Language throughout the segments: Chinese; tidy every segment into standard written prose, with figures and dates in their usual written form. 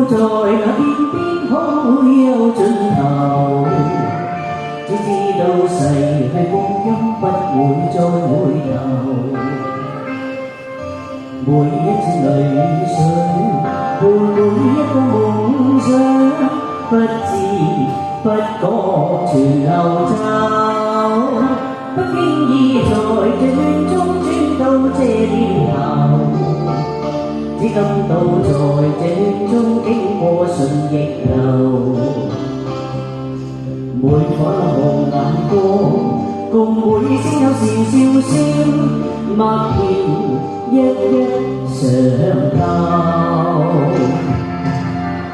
在那天邊可會有盡頭，只知道逝去光陰不會再回頭。每一串淚水伴每一個夢想，不知不覺全流走，不經意在這戀中轉到這年頭。只感到在這戀中經過順逆流，每顆紅眼光，共每聲有時笑聲，默然一一上透。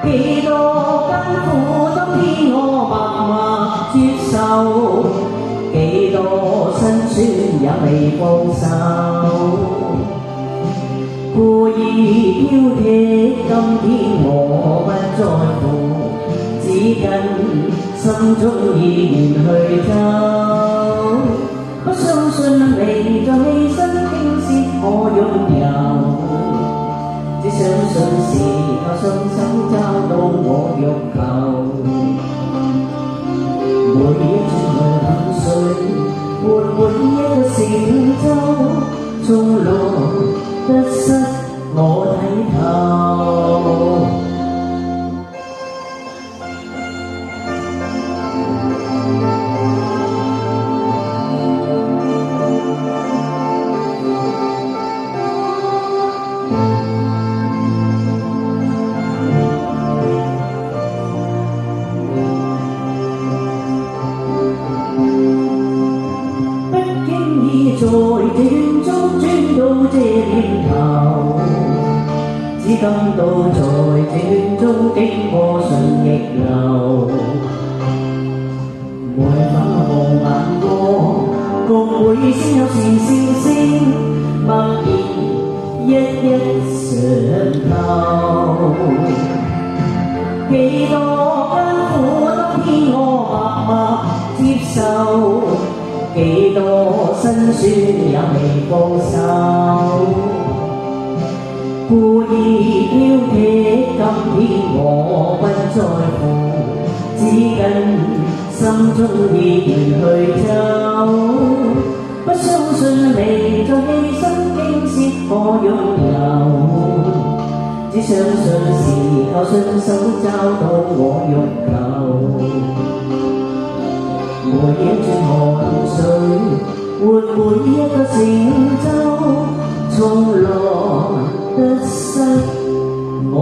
幾多艱苦當天我默默接受，幾多辛酸也未放手。故意挑剔，今天我不在乎，只跟心中意願去走。不相信你在犧牲傾瀉我擁有，只相信是靠雙手找到我欲求。每一串淚水，換每一個成就，從來得失我睇透。不經意在這戀中轉到這年頭，只感到在這戀中經過順逆流。每粉紅眼光，共每聲有時笑聲，默然一一上透。幾多艱苦當天我默默接受，幾多辛酸也未放手。故意挑剔，今天我不在乎，只跟心中意願去走。不相信你在犧牲傾瀉我擁有，只相信是靠雙手找到我欲求。每一串汗水，換每一個成就，從來得失我